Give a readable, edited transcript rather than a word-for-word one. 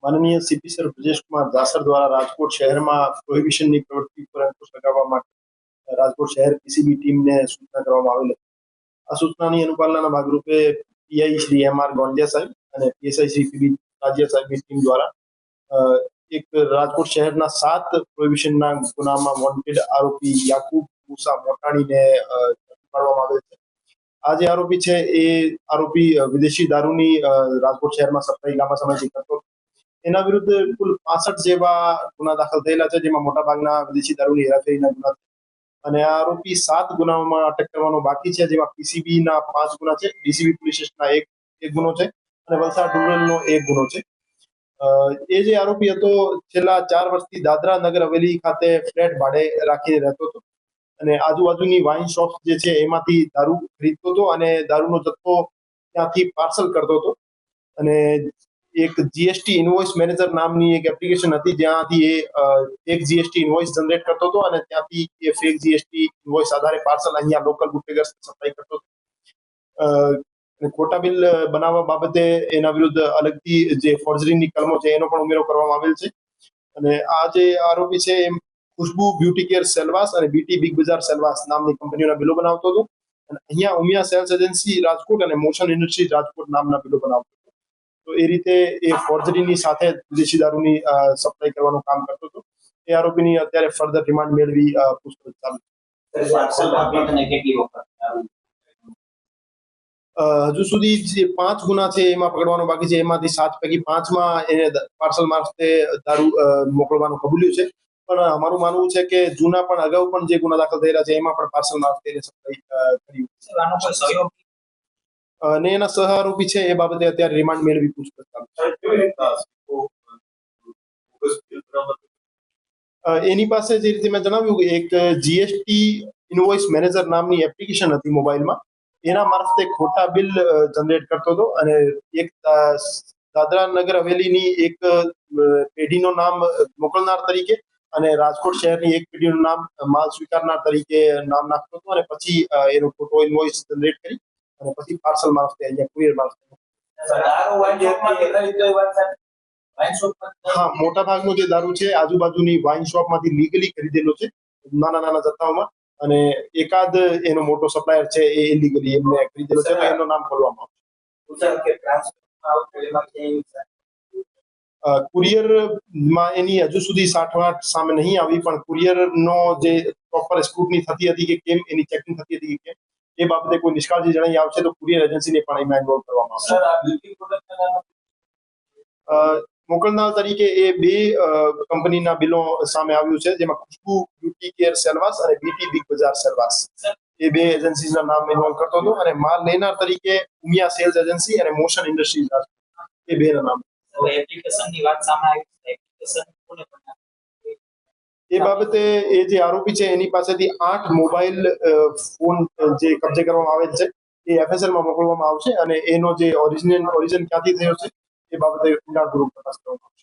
માનનીય CP sir Brajesh Kumar દાસર દ્વારા રાજકોટ શહેરમાં પ્રોહિબિશનની પ્રવૃત્તિ પર અંકુશ લગાવવા માટે રાજકોટ શહેર પીસીબી ટીમને સૂચના કરવામાં આવેલ હતી. આ સૂચનાની અનુપાલનના ભાગરૂપે પીઆઈ શ્રી એમ.આર. ગોંડિયા સાહેબ અને પીએસઆઈ શ્રી પીબી રાજ્યા સાહેબની ટીમ દ્વારા એક રાજકોટ શહેરના 7 પ્રોહિબિશનના ગુનામાં વોન્ટેડ આરોપી યાકુબ મુસા મોટાણીને પાડવામાં આવેલ છે. આ જે આરોપી છે એ આરોપી વિદેશી દારૂની રાજકોટ શહેરમાં સપ્લાય લાંબા સમયથી કરતો. એના વિરુદ્ધ કુલ 65 જેવા ગુના દાખલ થયેલા છે, જેમાં મોટાભાગના વિદેશી દારૂની હેરાફેરીના ગુના છે. અને આ આરોપી 7 ગુનાઓમાં અટક કરવાનો બાકી છે, જેમાં પીસીબીના 5 ગુના છે, ડીસીબી પોલીસ સ્ટેશનના એક ગુનો છે અને વલસાડ રૂરલનો 1 ગુનો છે. એ જે આરોપી હતો છેલ્લા 4 વર્ષથી દાદરા નગર હવેલી ખાતે ફ્લેટ ભાડે રાખીને રહેતો હતો અને આજુબાજુની વાઇન શોપ જે છે એમાંથી દારૂ ખરીદતો હતો અને દારૂનો જથ્થો ત્યાંથી પાર્સલ કરતો હતો. અને એક જીએસટી ઇનવોઇસ મેનેજર નામની એક એપ્લિકેશન હતી, જ્યાંથી એ ફેક જીએસટી ઇનવોઇસ જનરેટ કરતો હતો અને ત્યાંથી એ ફેક જીએસટી ઇનવોઇસ આધારે પાર્સલ અહીંયા લોકલ બુટલેગર્સ સપ્લાય કરતો હતો. ખોટા બિલ બનાવવા બાબતે એના વિરુદ્ધ અલગથી જે ફોર્જરીની કલમો છે એનો પણ ઉમેરો કરવામાં આવેલ છે. અને આ જે આરોપી છે એમ ખુશ્બુ બ્યુટી કેર સેલવાસ અને બીટી બિગ બજાર સેલવાસ નામની કંપનીઓના બિલો બનાવતો હતો અને અહીંયા ઉમિયા સેલ્સ એજન્સી રાજકોટ અને મોશન ઇન્ડસ્ટ્રીઝ રાજકોટ નામના બિલો બનાવતો હતો. તો એ રીતે એ ફોર્જરીની સાથે વિદેશી દારૂની સપ્લાય કરવાનું કામ કરતો હતો. એ આરોપીની અત્યારે ફર્ધર રિમાન્ડ મેળવી પૂછપરછ ચાલુ હજુ સુધી જે 5 ગુના છે એમાં પકડવાનો બાકી છે. એમાંથી 7 પૈકી 5માં એને પાર્સલ મારફતે દારૂ મોકલવાનું કબૂલ્યું છે. પણ અમારું માનવું છે કે જૂના પણ અગાઉ પણ જે ગુના દાખલ થયેલા છે એમાં પણ પાર્સલ મારફતે એને સપ્લાય કર્યું અને એના સહ આરોપી છે એ બાબતે અત્યારે રિમાન્ડ મેળવી પૂછપરછ ચાલુ. એની પાસે જે રીતે મેં જણાવ્યું એક જીએસટી ઇનવોઇસ મેનેજર નામની એપ્લિકેશન હતી મોબાઈલમાં, એના મારફતે ખોટા બિલ જનરેટ કરતો હતો અને એક દાદરા નગર હવેલીની એક પેઢીનું નામ મોકલનાર તરીકે અને રાજકોટ શહેરની એક પેઢીનું નામ માલ સ્વીકારનાર તરીકે નામ નાખતો હતો અને પછી એનો ખોટો ઇનવોઇસ જનરેટ કરી અને પછી પાર્સલ મારફતે અહીંયા કુરિયર મારફતે. હા, મોટા ભાગનો જે દારૂ છે આજુબાજુની વાઇન શોપમાંથી લીગલી ખરીદેલો છે નાના નાના જથ્થાઓમાં અને એકાદ એનો મોટો સપ્લાયર છે એ ઇલીગલી એમને ખરીદેલો છે, એનું નામ ખોલવામાં આવશે. કુરિયરમાં એની હજુ સુધી સાઠગાંઠ સામે નહીં આવી, પણ કુરિયરનો જે પ્રોપર સ્ક્રુટની થતી હતી કે કેમ એની ચેકિંગ થતી હતી કે કેમ એ બાબતે કોઈ નિષ્કાળજી જણાઈ આવશે તો કુરિયર એજન્સીને પણ એમાં ઇન્વોલ્વ કરવામાં આવશે. મોકલનાર તરીકે એ 2 કંપનીના બિલો સામે આવ્યું છે, જેમાં ખુશ્બુ બ્યુટી કેર સેલવાસ અને બીટી બિગ બજાર સેલવાસ એ 2 એજન્સીના નામ ઇન્વોલ્વ કરતો હતો અને માલ લેનાર તરીકે ઉમિયા સેલ્સ એજન્સી અને મોશન ઇન્ડસ્ટ્રીઝ એ 2ના નામ. એપ્લિકેશનની વાત સામે આવી, એપ્લિકેશન કોને બનાવી એ બાબતે એ જે આરોપી છે એની પાસેથી 8 મોબાઈલ ફોન જે કબજે કરવામાં આવેલ છે એ એફએસએલમાં મોકલવામાં આવશે અને એનો જે ઓરિજિન ક્યાંથી થયો છે એ બાબતે ઊંડાણપૂર્વક તપાસ કરવામાં આવશે.